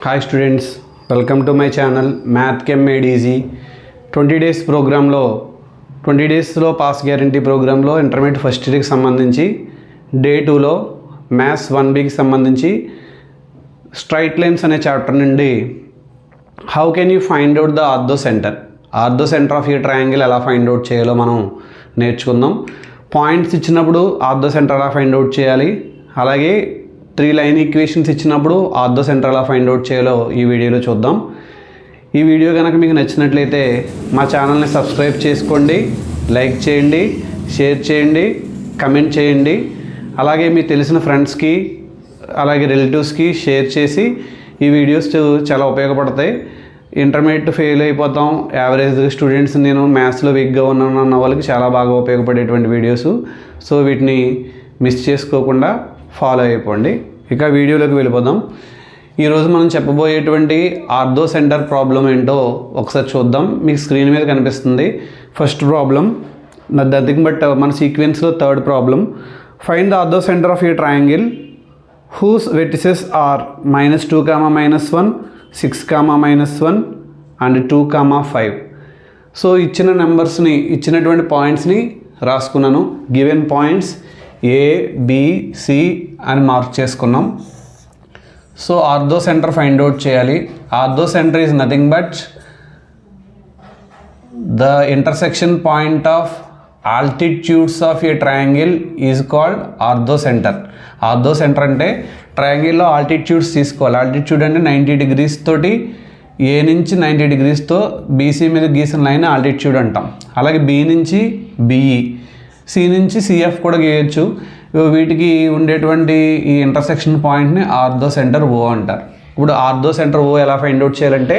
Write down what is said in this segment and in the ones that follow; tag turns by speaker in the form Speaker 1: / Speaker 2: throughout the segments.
Speaker 1: Hi students, welcome to my channel Math Chem Made Easy. 20 days ప్రోగ్రాంలో 20 డేస్లో pass guarantee ప్రోగ్రాంలో intermediate first ఇయర్కి సంబంధించి డే 2లో మ్యాథ్స్ 1Bకి సంబంధించి స్ట్రైట్ లైన్స్ అనే చాప్టర్ నుండి how can you find out the orthocentre of ఈ ట్రయాంగిల్ ఎలా ఫైండ్ అవుట్ చేయాలో మనం నేర్చుకుందాం. పాయింట్స్ ఇచ్చినప్పుడు ఆర్థో సెంటర్ ఎలా ఫైండ్ అవుట్ చేయాలి, అలాగే 3 లైన్ ఈక్వేషన్స్ ఇచ్చినప్పుడు ఆర్థో సెంటర్ ఎలా ఫైండ్ అవుట్ చేయాలో ఈ వీడియోలో చూద్దాం. ఈ వీడియో కనుక మీకు నచ్చినట్లయితే మా ఛానల్ని సబ్స్క్రైబ్ చేసుకోండి, లైక్ చేయండి, షేర్ చేయండి, కమెంట్ చేయండి. అలాగే మీకు తెలిసిన ఫ్రెండ్స్కి అలాగే రిలేటివ్స్కి షేర్ చేసి ఈ వీడియోస్ చాలా ఉపయోగపడతాయి. ఇంటర్మీడియట్ ఫెయిల్ అయిపోతాం, యావరేజ్ స్టూడెంట్స్, నేను మ్యాథ్స్లో వీక్గా ఉన్నాను అన్న వాళ్ళకి చాలా బాగా ఉపయోగపడేటువంటి వీడియోస్. సో వీటిని మిస్ చేసుకోకుండా ఫాలో అయిపోండి. ఇక వీడియోలోకి వెళ్ళిపోదాం. ఈరోజు మనం చెప్పబోయేటువంటి ఆర్థో సెంటర్ ప్రాబ్లం ఏంటో ఒకసారి చూద్దాం. మీకు స్క్రీన్ మీద కనిపిస్తుంది. ఫస్ట్ ప్రాబ్లం నథింగ్ బట్ మన సీక్వెన్స్లో third problem. Find the orthocentre of a triangle whose vertices are -2, -1, 6, -1 and 2, 5. So ఇచ్చిన నెంబర్స్ని, ఇచ్చినటువంటి పాయింట్స్ని రాసుకున్నాను. Given points A, B, C అని మార్క్ చేసుకున్నాం. So orthocentre find out చేయాలి. Orthocentre is nothing but the intersection point of altitudes of a triangle is called orthocentre. Orthocentre అంటే ట్రయాంగిల్లో ఆల్టిట్యూడ్స్ తీసుకోవాలి. Altitude అంటే 90 degrees తోటి ఏ నుంచి 90 degreesతో BC మీద గీసిన లైన్ ఆల్టిట్యూడ్ అంటాం. అలాగే బి నుంచి బిఈ, సి నుంచి సిఎఫ్ కూడా గీయచ్చు. వీటికి ఉండేటువంటి ఈ ఇంటర్సెక్షన్ పాయింట్ని ఆర్థో సెంటర్ ఓ అంటారు. ఇప్పుడు ఆర్థో సెంటర్ ఓ ఎలా ఫైండ్ అవుట్ చేయాలంటే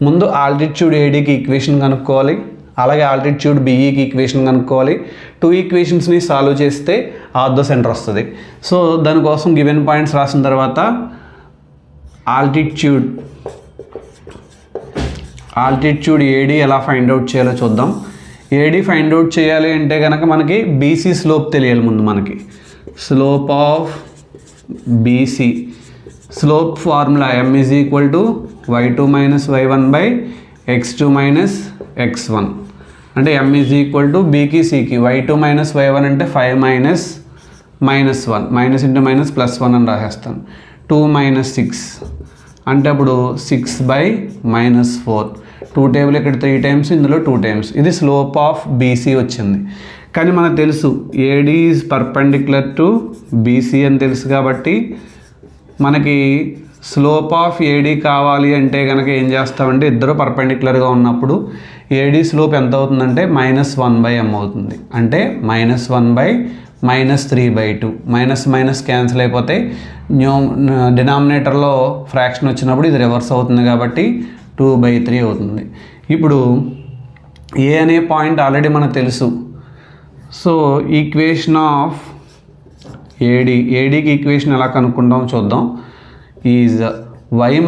Speaker 1: ముందు ఆల్టిట్యూడ్ ఏడీకి ఈక్వేషన్ కనుక్కోవాలి, అలాగే ఆల్టిట్యూడ్ బిఈకి ఈక్వేషన్ కనుక్కోవాలి. 2 ఈక్వేషన్స్ని సాల్వ్ చేస్తే ఆర్థో సెంటర్ వస్తుంది. సో దానికోసం గివెన్ పాయింట్స్ రాసిన తర్వాత ఆల్టిట్యూడ్ ఏడీ ఎలా ఫైండ్ అవుట్ చేయాలో చూద్దాం. ఏడీ ఫైండ్ అవుట్ చేయాలి అంటే కనుక మనకి బీసీ స్లోప్ తెలియాలి. ముందు మనకి slope of BC, slope formula m is equal to y2 - y1 by x2 - x1. అంటే m ఈజ్ ఈక్వల్ టు బీకి సికి y2 - y1 అంటే 5 - -1, మైనస్ ఇంటూ మైనస్ +1 అని రాసేస్తాను. 2 - 6 అంటే అప్పుడు 6/-4. 2 టేబుల్ ఇక్కడ 3 times, ఇందులో 2 times. ఇది స్లోప్ ఆఫ్ బీసీ వచ్చింది. కానీ మనకు తెలుసు ఏడీ ఈజ్ పర్పెండిక్యులర్ టు బీసీ అని తెలుసు. కాబట్టి మనకి స్లోప్ ఆఫ్ ఏడీ కావాలి అంటే కనుక ఏం చేస్తామంటే ఇద్దరు పర్పెండిక్యులర్గా ఉన్నప్పుడు ఏడీ స్లోప్ ఎంత అవుతుందంటే -1/m అవుతుంది. అంటే -1/-3/2. మైనస్ క్యాన్సిల్ అయిపోతే డినామినేటర్లో ఫ్రాక్షన్ వచ్చినప్పుడు ఇది రివర్స్ అవుతుంది కాబట్టి 2/3 అవుతుంది. ఇప్పుడు ఏ అనే పాయింట్ ఆల్రెడీ మనకు తెలుసు. సో ఈక్వేషన్ ఆఫ్ ఏడీకి ఈక్వేషన్ ఎలా కనుక్కుంటాం చూద్దాం. Is y -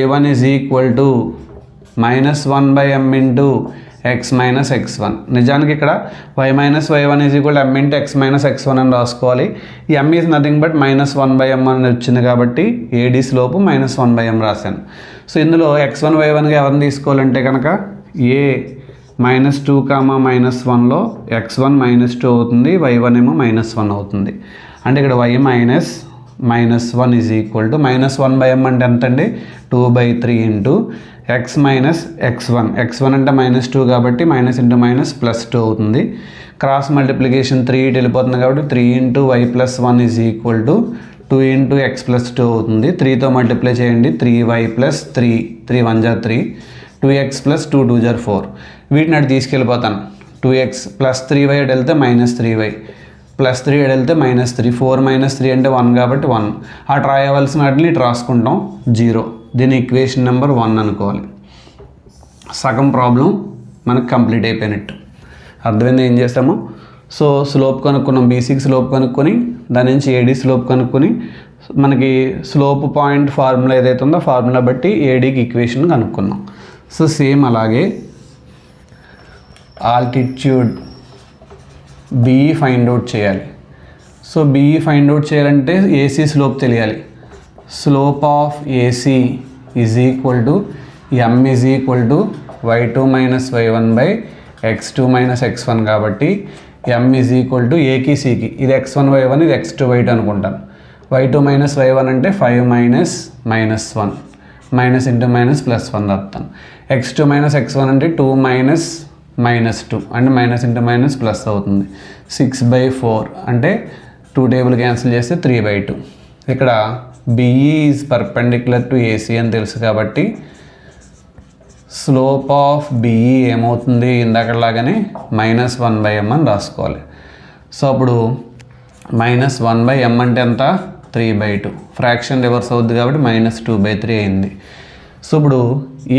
Speaker 1: y1 is equal to -1/m into x - x1. నిజానికి ఇక్కడ y - y1 is equal m into x - x1 అని రాసుకోవాలి. ఈ m is nothing but -1/m అని వచ్చింది కాబట్టి ఏడీ స్లోపు -1/m రాశాను. సో ఇందులో x1 y1గా ఎవరిని తీసుకోవాలంటే కనుక ఏ -2, -1లో x1 -2 అవుతుంది, y1 ఏమో -1 అవుతుంది. అంటే ఇక్కడ y -1 is equal to -1/m అంటే ఎంత అండి 2/3 ఇంటూ x - x1 అంటే -2 కాబట్టి మైనస్ ఇంటూ మైనస్ +2 అవుతుంది. క్రాస్ మల్టిప్లికేషన్ 3 ఇటు వెళ్ళిపోతుంది కాబట్టి 3 into y + 1 is equal to 2 into x + 2 అవుతుంది. 3తో మల్టిప్లై చేయండి. 3y + 3, 3 1 = 3, 2x + 2 2 = 4. వీటిని అటు తీసుకెళ్ళిపోతాను. 2x + 3y అటు వెళ్తే -3y, +3 అటు వెళ్తే -3, 4 - 3 అంటే 1 కాబట్టి 1. అటు రాయవలసిన వాటిని ఇటు రాసుకుంటాం 0. దీని ఈక్వేషన్ నెంబర్ 1 అనుకోవాలి. సగం ప్రాబ్లం మనకు కంప్లీట్ అయిపోయినట్టు. అర్థమైంది ఏం చేస్తామో. సో స్లోప్ కనుక్కున్నాం, బీసీకి స్లోప్ కనుక్కొని దాని నుంచి ఏడీ స్లోప్ కనుక్కొని మనకి స్లోప్ పాయింట్ ఫార్ములా ఏదైతే ఉందో ఫార్ములా బట్టి ఏడీకి ఈక్వేషన్ కనుక్కున్నాం. సో సేమ్ అలాగే ఆల్టిట్యూడ్ బీఈ ఫైండ్ అవుట్ చేయాలి. సో బీఈ ఫైండ్ అవుట్ చేయాలంటే ఏసీ స్లోప్ తెలియాలి. Slope of AC is equal to m is equal to y2 minus y1 by x2 minus x1 కాబట్టి m is equal to ఏకి సికి, ఇది x1 y1 ఇది x2 y2 అనుకుంటాను. y2 minus y1 అంటే 5 minus minus 1 minus into minus plus 1 రాస్తాను. x2 minus x1 అంటే 2 minus minus 2 అంటే మైనస్ ఇంటూ మైనస్ ప్లస్ అవుతుంది. 6/4 అంటే 2 టేబుల్ క్యాన్సిల్ చేస్తే 3/2. ఇక్కడ BE is perpendicular to AC అని తెలుసు కాబట్టి స్లోప్ ఆఫ్ BE ఏమవుతుంది, ఇందాకలాగానే -1/m అని రాసుకోవాలి. సో అప్పుడు -1/m అంటే ఎంత, 3/2. ఫ్రాక్షన్ రివర్స్ అవుద్ది కాబట్టి -2/3 అయింది. సో ఇప్పుడు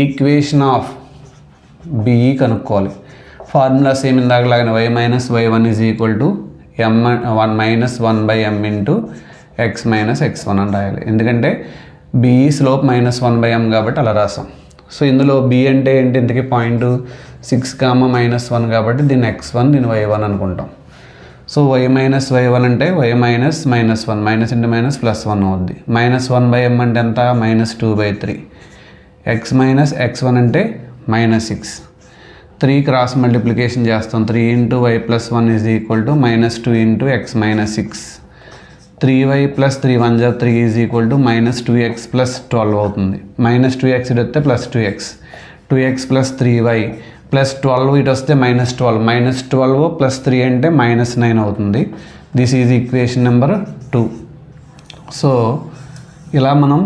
Speaker 1: ఈక్వేషన్ ఆఫ్ BE కనుక్కోవాలి. ఫార్ములా సేమ్ ఇందాకలాగానే y minus y1 is equal to -1/m into x minus x1 అని రాయాలి. ఎందుకంటే BE స్లోప్ -1/m కాబట్టి అలా రాసాం. సో ఇందులో B అంటే ఏంటి, ఇంతకీ పాయింట్ 6, -1 కాబట్టి దీన్ని x1 దీన్ని y1 అనుకుంటాం. సో y మైనస్ y1 అంటే y minus -1 minus into minus plus 1 అవుద్ది. -1/m అంటే ఎంత, -2/3. x మైనస్ x1 అంటే -6. 3 క్రాస్ మల్టిప్లికేషన్ చేస్తాం. 3 into y plus 1 is equal to -2 into x minus 6. 3y plus 3 1 జా 3 is equal to -2x plus 12 అవుతుంది. -2x ఇటు వస్తే +2x, 2x plus 3y plus 12 ఇటు వస్తే -12, -12 ప్లస్ 3 అంటే -9 అవుతుంది. This is equation number 2. So ఇలా మనం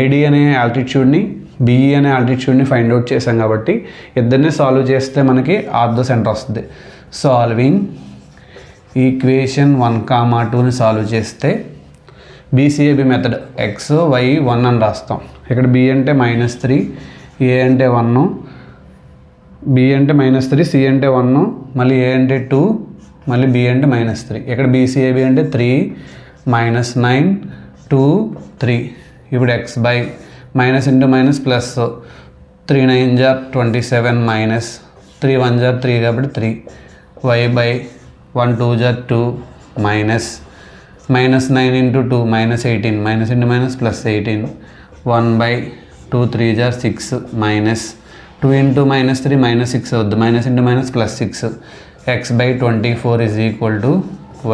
Speaker 1: AD అనే ఆల్టిట్యూడ్ని BE అనే ఆల్టిట్యూడ్ని ఫైండ్ అవుట్ చేసాం కాబట్టి ఇద్దరిని సాల్వ్ చేస్తే మనకి ఆర్థో సెంటర్ వస్తుంది. సాల్వింగ్ ఈక్వేషన్ 1,2ని సాల్వ్ చేస్తే BCAB మెథడ్ x y 1 అని రాస్తాం. ఇక్కడ B అంటే -3, A అంటే 1, B అంటే -3, C అంటే 1, మళ్ళీ A అంటే 2, మళ్ళీ B అంటే -3. ఇక్కడ BCAB అంటే 3 -9 2 3. ఇప్పుడు x by minus into minus plus 3 9 జా 27 మైనస్ 3 1 జా 3 కాబట్టి 3. y బై 1 2 జా 2 minus -9 into 2 -18 minus into minus plus 18. 1 by 2 3 జా 6 మైనస్ 2 ఇంటూ -3 -6 అవుద్ది. Minus into minus plus 6. x by 24 is equal to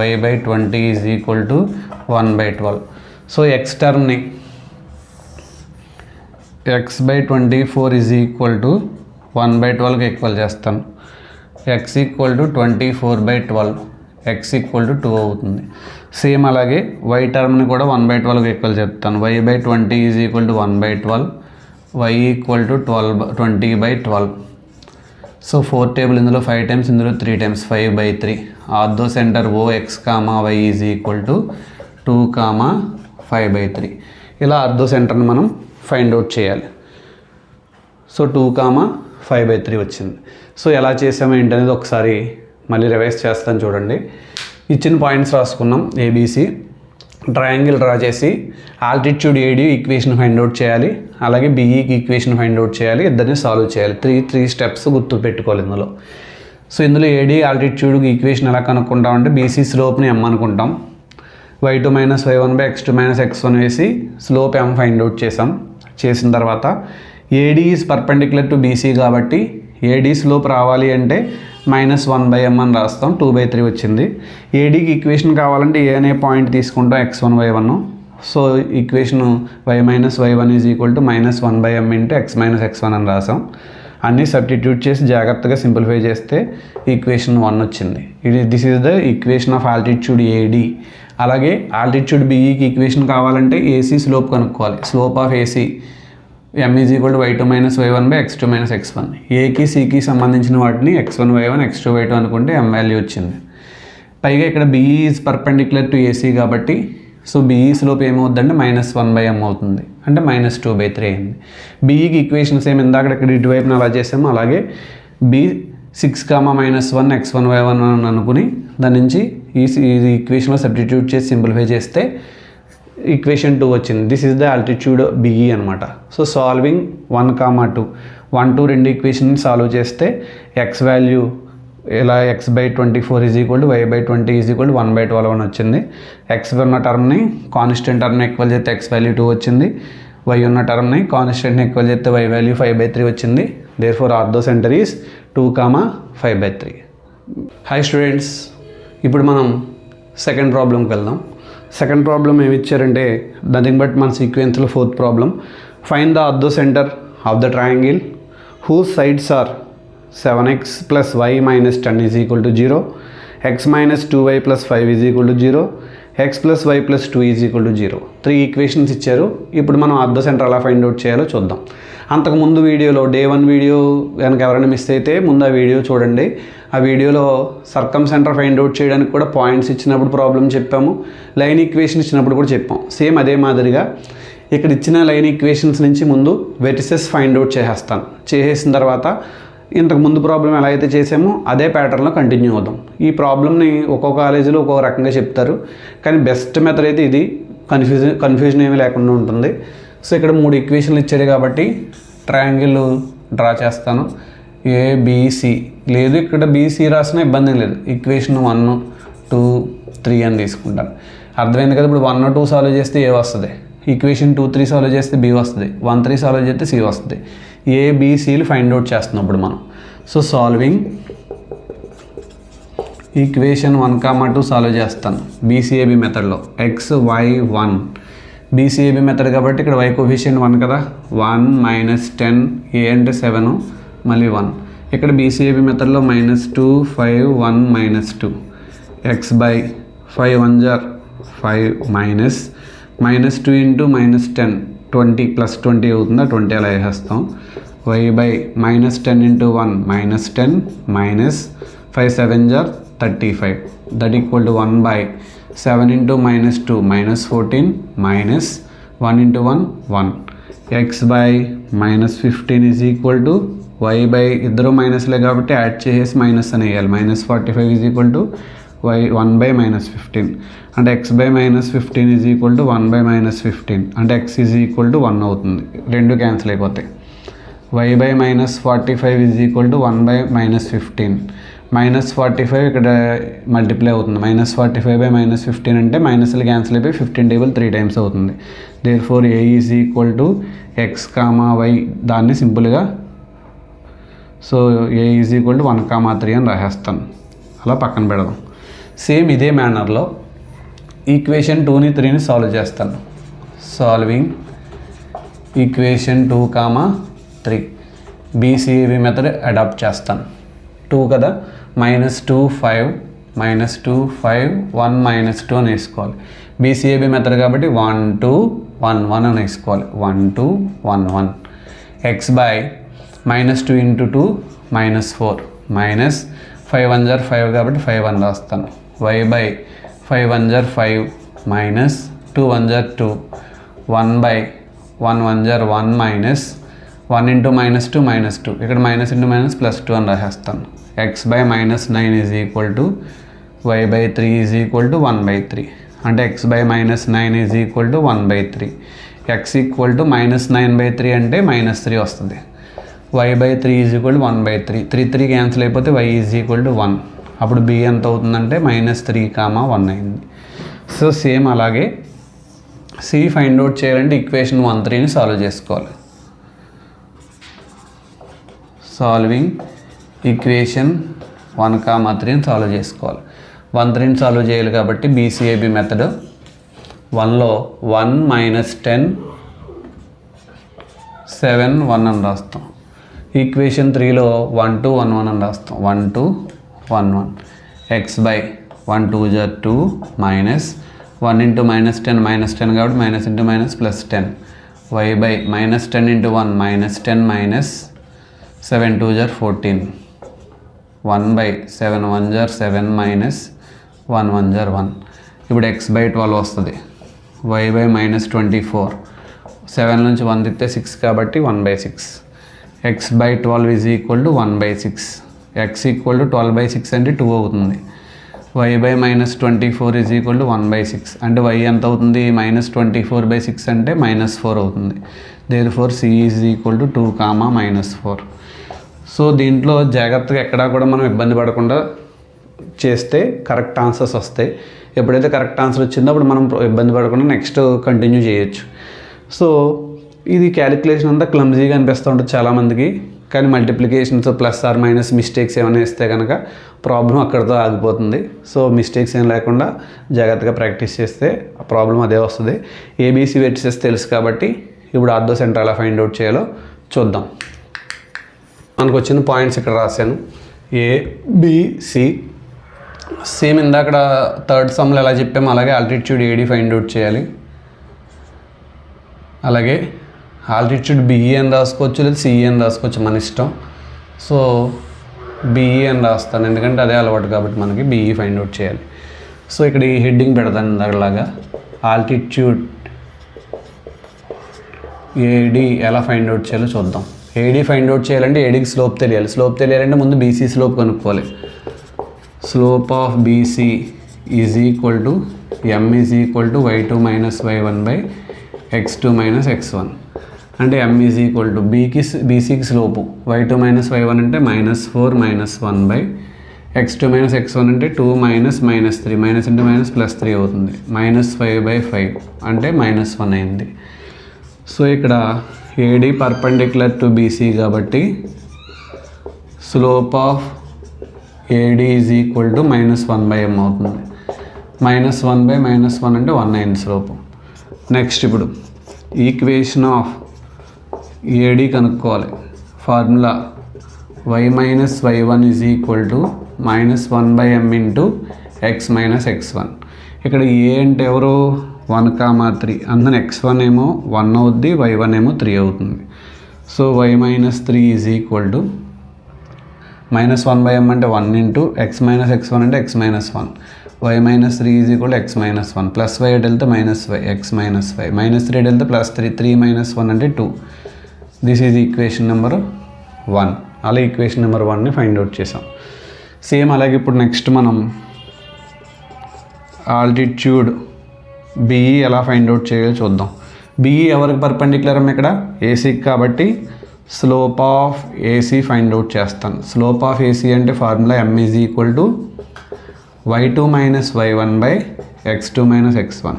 Speaker 1: y by 20 is equal to 1/12. So x టర్మ్ని x by 24 is equal to 1/12కి equal చేస్తాను. x equal to 24/12, x equal to 2 అవుతుంది. Same అలాగే y టర్మ్ని కూడా 1/12కి equal చెప్తాను. y by 20 is equal to 1/12, y equal to 20/12. So 4 table ఇందులో 5 టైమ్స్, ఇందులో 3 times, 5/3. Ortho centre OX, y is equal to 2, 5/3. ఇలా ఆర్థో సెంటర్ని మనం ఫైండ్ అవుట్ చేయాలి. సో 2, 5/3 వచ్చింది. సో ఎలా చేసామో ఏంటనేది ఒకసారి మళ్ళీ రివైజ్ చేస్తాను చూడండి. ఇచ్చిన పాయింట్స్ రాసుకున్నాం. ABC ట్రయాంగిల్ డ్రా చేసి altitude AD equation find out చేయాలి, అలాగే BEకి ఈక్వేషన్ ఫైండ్ అవుట్ చేయాలి, ఇద్దరిని సాల్వ్ చేయాలి. 3 స్టెప్స్ గుర్తు పెట్టుకోవాలి ఇందులో. సో ఇందులో AD ఆల్టిట్యూడ్ ఈక్వేషన్ ఎలా కనుక్కుంటామంటే BC స్లోప్ని m అనుకుంటాం. y2 minus y1 by x2 minus x1 వేసి స్లోప్ m ఫైండ్ అవుట్ చేసిన తర్వాత AD is perpendicular to BC కాబట్టి AD స్లోప్ రావాలి అంటే -1/m అని రాస్తాం. 2/3 వచ్చింది. ADకి ఈక్వేషన్ కావాలంటే A అనే పాయింట్ తీసుకుంటాం, x1 y1. So equation y minus y1 is equal to -1/m into x minus x1 అని రాసాం. అన్నీ సబ్స్టిట్యూట్ చేసి జాగ్రత్తగా సింప్లిఫై చేస్తే ఈక్వేషన్ 1 వచ్చింది. This is the equation of altitude AD. అలాగే ఆల్టిట్యూడ్ BEకి ఈక్వేషన్ కావాలంటే AC స్లోప్ కనుక్కోవాలి. Slope of AC m is equal to y2 minus y1 by x2 minus x1. Aకి Cకి సంబంధించిన వాటిని x1 y1 x2 y2 అనుకుంటే m value వచ్చింది. పైగా ఇక్కడ BE is perpendicular to AC కాబట్టి సో BE స్లోప్ ఏమవుతుందంటే -1/m అవుతుంది, అంటే -2/3 అయింది. BEకి ఈక్వేషన్స్ ఏమి ఇందాక ఇక్కడ ఇటువైపున అలా చేసామో అలాగే B 6, -1 x1 y1 అని అనుకుని దాని నుంచి ఈ ఈక్వేషన్లో సబ్స్టిట్యూట్ చేసి సింప్లిఫై చేస్తే ఈక్వేషన్ 2 వచ్చింది. This is the altitude BE అనమాట. సో సాల్వింగ్ 1, 2 రెండు ఈక్వేషన్ సాల్వ్ చేస్తే x వాల్యూ ఇలా x/24 is equal to y/20 is equal to 1/12 అని వచ్చింది. x ఉన్న టర్మ్ని కాన్స్టెంట్ టర్మ్ని ఈక్వల్ చేస్తే x వాల్యూ 2 వచ్చింది. y ఉన్న టర్మ్ని కాన్స్టెంట్ని ఈక్వల్ చేస్తే y వాల్యూ 5/3 వచ్చింది. Therefore ortho centre is 2, 5/3. Hi students, ఇప్పుడు మనం సెకండ్ ప్రాబ్లంకి వెళ్దాం. సెకండ్ ప్రాబ్లం ఏమి ఇచ్చారంటే నథింగ్ బట్ మన సీక్వెన్స్లో fourth problem. Find the orthocentre of the triangle whose sides are 7x plus y minus 10 is equal to 0, x minus 2y plus 5 is equal to 0, x plus y plus 2 is equal to 0. 3 equations ఇచ్చారు. ఇప్పుడు మనం ortho centre ఎలా find out చేయాలో చూద్దాం. అంతకుముందు వీడియోలో day 1 video కనుక ఎవరైనా మిస్ అయితే ముందు ఆ వీడియో చూడండి. ఆ వీడియోలో సర్కమ్ సెంటర్ ఫైండ్ అవుట్ చేయడానికి కూడా పాయింట్స్ ఇచ్చినప్పుడు ప్రాబ్లం చెప్పాము, లైన్ ఈక్వేషన్ ఇచ్చినప్పుడు కూడా చెప్పాం. సేమ్ అదే మాదిరిగా ఇక్కడ ఇచ్చిన లైన్ ఈక్వేషన్స్ నుంచి ముందు వెర్టిసెస్ ఫైండ్ అవుట్ చేసేసిన తర్వాత ఇంతకు ముందు ప్రాబ్లం ఎలా అయితే చేసామో అదే ప్యాటర్న్లో కంటిన్యూ అవుదాం. ఈ ప్రాబ్లమ్ని ఒక్కొక్క కాలేజీలో ఒక్కొక్క రకంగా చెప్తారు, కానీ బెస్ట్ మెథడ్ అయితే ఇది. కన్ఫ్యూజన్ ఏమీ లేకుండా ఉంటుంది. సో ఇక్కడ 3 ఈక్వేషన్లు ఇచ్చాడు కాబట్టి ట్రయాంగిల్ డ్రా చేస్తాను. ABC లేదు, ఇక్కడ BC రాసినా ఇబ్బంది లేదు. ఈక్వేషన్ 1, 2, 3 అని తీసుకుంటాను. అర్థమైంది కదా. ఇప్పుడు 1, 2 సాల్వ్ చేస్తే A వస్తుంది, ఈక్వేషన్ 2, 3 సాల్వ్ చేస్తే B వస్తుంది, 1, 3 సాల్వ్ చేస్తే C వస్తుంది. ABCలు ఫైండ్ అవుట్ చేస్తున్నప్పుడు మనం సో సాల్వింగ్ ఈక్వేషన్ 1, 2 సాల్వ్ చేస్తాను BCAB మెథడ్లో. XY1 BCAB మెథడ్ కాబట్టి ఇక్కడ y కోఎఫిషియంట్ 1 కదా, 1 - 10, A అంటే 7, మళ్ళీ 1. ఇక్కడ BCAB మెథడ్లో -2, 5, 1 - 2, x/5 1 = 5 -2 into -10 20 + 20 అవుతుందా, 20 అలా వేసేస్తాం. y/-10 into 1 -10 -5 7 = 35 that equal to 1/7 into -2 -14 -1 into 1 1. x/-15 is equal to y/ ఇద్దరు మైనస్లే కాబట్టి యాడ్ చేసేసి మైనస్ అని వేయాలి. -45 ఈజ్ ఈక్వల్ టు y 1/-15 అంటే x/-15 ఈజ్ ఈక్వల్ టు 1/-15 అంటే x ఈజ్ ఈక్వల్ టు 1 అవుతుంది. రెండు క్యాన్సిల్ అయిపోతాయి. y/-45 ఈజ్ ఈక్వల్ టు 1/-15 -45 ఇక్కడ మల్టిప్లై అవుతుంది. -45/-15 అంటే మైనస్లు క్యాన్సిల్ అయిపోయి 15 టేబుల్ 3 టైమ్స్ అవుతుంది. Therefore A is equal to x, y దాన్ని సింపుల్గా so A is equal to 1, 3 అని రాసేస్తాను. అలా పక్కన పెడదాం. సేమ్ ఇదే మేనర్లో ఈక్వేషన్ 2ని 3ని సాల్వ్ చేస్తాను. Solving equation 2, 3 BCAB method adopt చేస్తాను. 2 కదా, -2 5 -2 5 1 -2 అని వేసుకోవాలి. BCAB మెథడ్ కాబట్టి 1 2 1 1 అని వేసుకోవాలి. 1 2 1 1 x/-2 into 2 -4 -5 1 = 5 కాబట్టి 5 అని రాస్తాను. y/5 1 = 5 -2 1 = 2 1/1 1 = 1 -1 into -2 -2 ఇక్కడ మైనస్ ఇంటూ మైనస్ +2 అని రాసేస్తాను. x/-9 is equal to y/3 is equal to 1/3 అంటే x/-9 is equal to 1/3. x equal to -9/3 అంటే -3 వస్తుంది. y/3 is equal to 1/3. 3 cancel అయిపోతే y ఈజ్ ఈక్వల్ టు 1. అప్పుడు b ఎంత అవుతుందంటే -3, 1 అయింది. సో సేమ్ అలాగే C ఫైండ్ అవుట్ చేయాలంటే ఈక్వేషన్ 1, 3ని సాల్వ్ చేసుకోవాలి. సాల్వింగ్ ఈక్వేషన్ 1, 3ని సాల్వ్ చేసుకోవాలి. 1, 3ని సాల్వ్ చేయాలి కాబట్టి BCAB మెథడ్ 1లో 1 - 10 7 1 అని రాస్తాం. ఈక్వేషన్ 3లో 1 2 1 1 అని రాస్తాం. 1 2 1 1 x/1 2 = 2 -1 into -10 -10 కాబట్టి minus into minus +10 y/-10 into 1 -10 -7 2 = 14 1/7 1 = 7 -1 1 = 1. ఇప్పుడు x/12 వస్తుంది. y/-24 7 నుంచి 1 తిప్పితే 6 కాబట్టి 1/6. x/12 is equal to 1/6. x equal to 12/6 అంటే 2 అవుతుంది. y/-24 ఈజ్ ఈక్వల్ టు 1/6 అంటే y ఎంత అవుతుంది, -24/6 అంటే -4 అవుతుంది. Therefore C is equal to 2, -4. So దీంట్లో జాగ్రత్తగా ఎక్కడా కూడా మనం ఇబ్బంది పడకుండా చేస్తే కరెక్ట్ ఆన్సర్స్ వస్తాయి. ఎప్పుడైతే కరెక్ట్ ఆన్సర్ వచ్చిందో అప్పుడు మనం ఇబ్బంది పడకుండా నెక్స్ట్ కంటిన్యూ చేయొచ్చు. సో ఇది క్యాలిక్యులేషన్ అంతా క్లమ్జీగా అనిపిస్తూ ఉంటుంది చాలామందికి, కానీ multiplications plus or minus mistakes ఏమైనా ఇస్తే కనుక ప్రాబ్లం అక్కడితో ఆగిపోతుంది. సో మిస్టేక్స్ ఏం లేకుండా జాగ్రత్తగా ప్రాక్టీస్ చేస్తే ఆ ప్రాబ్లం అదే వస్తుంది. ఏబీసీ వెర్టిసెస్ తెలుసు కాబట్టి ఇప్పుడు ఆర్థో సెంటర్ ఎలా ఫైండ్ అవుట్ చేయాలో చూద్దాం. మనకు వచ్చిన పాయింట్స్ ఇక్కడ రాశాను. ఏబిసి సేమ్ ఇందాక థర్డ్ సమ్లో ఎలా చెప్పాము అలాగే ఆల్టిట్యూడ్ ఏడి ఫైండ్ అవుట్ చేయాలి. అలాగే ఆల్టిట్యూడ్ బిఈ అని రాసుకోవచ్చు లేదా సిఈ అని రాసుకోవచ్చు, మన ఇష్టం. సో బిఈ అని రాస్తాను ఎందుకంటే అదే అలవాటు కాబట్టి మనకి బిఈ ఫైండ్ అవుట్ చేయాలి. సో ఇక్కడ ఈ హెడ్డింగ్ పెడతాను ఇందాకలాగా ఆల్టిట్యూడ్ ఏడి ఎలా ఫైండ్ అవుట్ చేయాలో చూద్దాం. ఏడి ఫైండ్ అవుట్ చేయాలంటే ఏడీకి స్లోప్ తెలియాలి. స్లోప్ తెలియాలంటే ముందు బీసీ స్లోప్ కనుక్కోవాలి. Slope of BC is equal to M is equal to y2 minus y1 by x2 minus x1. అంటే ఎం ఈజ్ ఈక్వల్ టు బీసీకి స్లోపు y2 మైనస్ y1 అంటే -4 minus 1 by x2 minus x1 అంటే 2 minus -3 minus into minus +3 అవుతుంది. -5/5 అంటే -1 అయింది. So ఇక్కడ AD perpendicular to BC కాబట్టి slope of AD is equal to -1/m అవుతుంది. -1 బై -1 అంటే 1 అయింది స్లోపు. నెక్స్ట్ ఇప్పుడు ఈక్వేషన్ ఆఫ్ ఏడి కనుక్కోవాలి. Formula y minus y1 is equal to -1/m into x minus x1. ఇక్కడ ఏ అంటే ఎవరు 1,3 అందుకని x1 ఏమో 1 అవుద్ది, y1 ఏమో 3 అవుతుంది. So y minus 3 is equal to -1/m అంటే 1 ఇంటూ x మైనస్ x1 అంటే x minus 1. y minus 3 is equal to x minus 1 plus y ఎటు వెళ్తే -y x మైనస్ y -3 ఎటు వెళ్తే +3 3 మైనస్ 1 అంటే 2. This is equation number 1. అలా equation number 1ని find out చేసాం. సేమ్ అలాగే ఇప్పుడు నెక్స్ట్ మనం ఆల్టిట్యూడ్ బిఈ ఎలా ఫైండ్ అవుట్ చేయాలో చూద్దాం. బిఈ ఎవరికి పర్పెండిక్యులర్ అమ్మ ఇక్కడ ఏసీకి కాబట్టి slope of AC find out చేస్తాను. స్లోప్ ఆఫ్ ఏసీ అంటే formula M is equal to y2 minus y1 by x2 minus x1.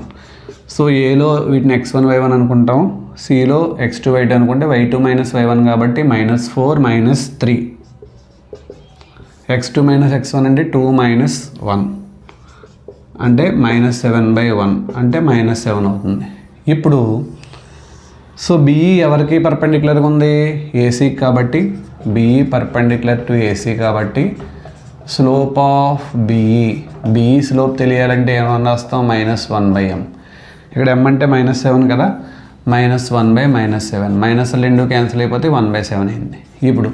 Speaker 1: So ఏలో వీటిని x1 y1 అనుకుంటాం, సిలో x2 y2 అనుకుంటే y2 మైనస్ y1 కాబట్టి -4 మైనస్ 3 x2 మైనస్ x1 అంటే 2 minus 1 అంటే -7/1 అంటే -7 అవుతుంది. ఇప్పుడు సో బిఈ ఎవరికి పర్పెండిక్యులర్గా ఉంది ఏసీకి కాబట్టి బిఈ పర్పెండిక్యులర్ టు ఏసీ కాబట్టి స్లోప్ ఆఫ్ బిఈ స్లోప్ తెలియాలంటే ఏమన్నా రాస్తాం -1/m. ఇక్కడ m అంటే -7 కదా, -1 బై -7 మైనస్ రెండు క్యాన్సిల్ అయిపోతే 1/7 అయింది. ఇప్పుడు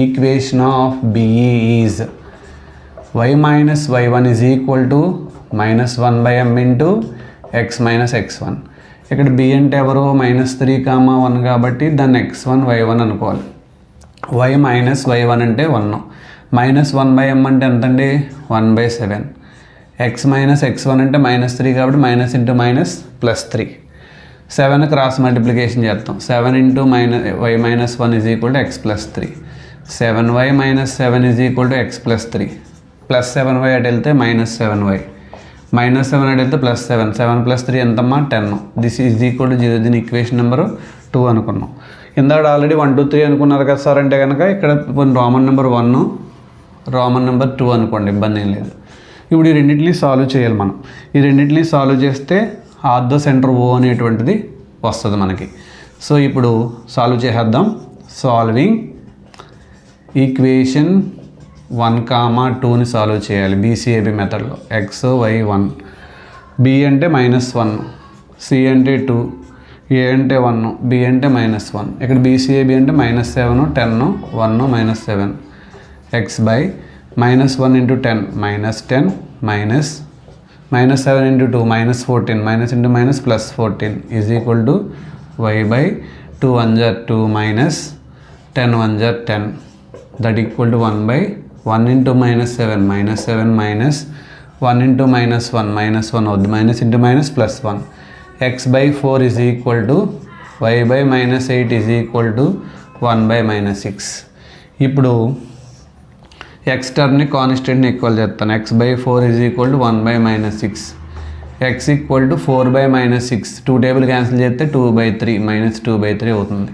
Speaker 1: equation of BE is y minus y1 is equal to -1/m into x minus x1. ఇక్కడ b అంటే ఎవరు -3,1 కాబట్టి దాన్ని x1 y1 అనుకోవాలి. y మైనస్ y1 అంటే 1 -1/m అంటే ఎంతండి 1/7. x మైనస్ x1 అంటే -3 కాబట్టి minus into minus +3. 7 cross multiplication చేస్తాం. 7 into y minus 1 is equal to x plus 3. 7y minus 7 is equal to x plus 3. +7y అటు వెళ్తే -7y -7 అటు వెళ్తే +7. 7 + 3 ఎంతమ్మా 10. This is equal to 0. దీని ఈక్వేషన్ నెంబర్ 2 అనుకున్నాం. ఇందాక ఆల్రెడీ 1 2 3 అనుకున్నారు కదా సార్ అంటే కనుక ఇక్కడ రోమన్ నెంబర్ 1 రోమన్ నెంబర్ 2 అనుకోండి, ఇబ్బంది ఏం లేదు. ఇప్పుడు ఈ రెండింటిని సాల్వ్ చేయాలి మనం. ఈ రెండింటిని సాల్వ్ చేస్తే ఆర్థో సెంటర్ ఓ అనేటువంటిది వస్తుంది మనకి. సో ఇప్పుడు సాల్వ్ చేసేద్దాం. సాల్వింగ్ ఈక్వేషన్ 1,2ని సాల్వ్ చేయాలి బీసీఏబీ మెథడ్లో. x y 1, b అంటే -1, c అంటే 2, a అంటే 1, b అంటే -1. ఇక్కడ బీసీఏబీ అంటే -7 10 1 -7 x by -1 into 10 -10 -7 into 2 -14 minus into minus +14 is equal to y by 2 1 = 2 -10 1 = 10 that equal to 1 by 1 into -7 -7 minus 1 into -1 -1 అవుద్ది, minus into minus +1. x by 4 is equal to y by -8 is equal to 1 by -6. ఇప్పుడు X టర్మ్ని కాన్స్టెంట్ని equal చేస్తాను. x/4 is equal to 1/-6, x equal to 4/-6, 2 table cancel చేస్తే 2/3 -2/3 అవుతుంది.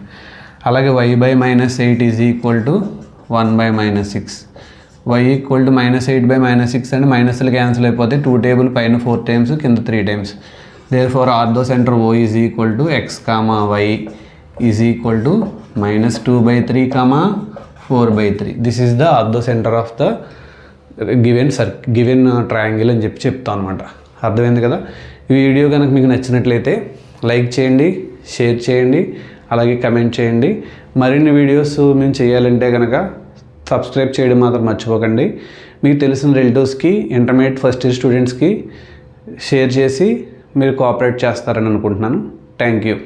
Speaker 1: అలాగే y/-8 is equal to 1/-6, y equal to -8/-6 అంటే మైనస్లు cancel అయిపోతే 2 table పైన 4 times కింద 3 times. Therefore ortho centre O is equal to x, y is equal to -2/3, 4/3. This is the orthocentre of the given triangle అని చెప్తాను అనమాట. అర్థమైంది కదా. ఈ వీడియో కనుక మీకు నచ్చినట్లయితే లైక్ చేయండి, షేర్ చేయండి, అలాగే కమెంట్ చేయండి. మరిన్ని వీడియోస్ మేము చేయాలంటే కనుక సబ్స్క్రైబ్ చేయడం మాత్రం మర్చిపోకండి. మీకు తెలిసిన రిలేటివ్స్కి, ఇంటర్మీడియట్ ఫస్ట్ ఇయర్ స్టూడెంట్స్కి షేర్ చేసి మీరు కోఆపరేట్ చేస్తారని అనుకుంటున్నాను. Thank you.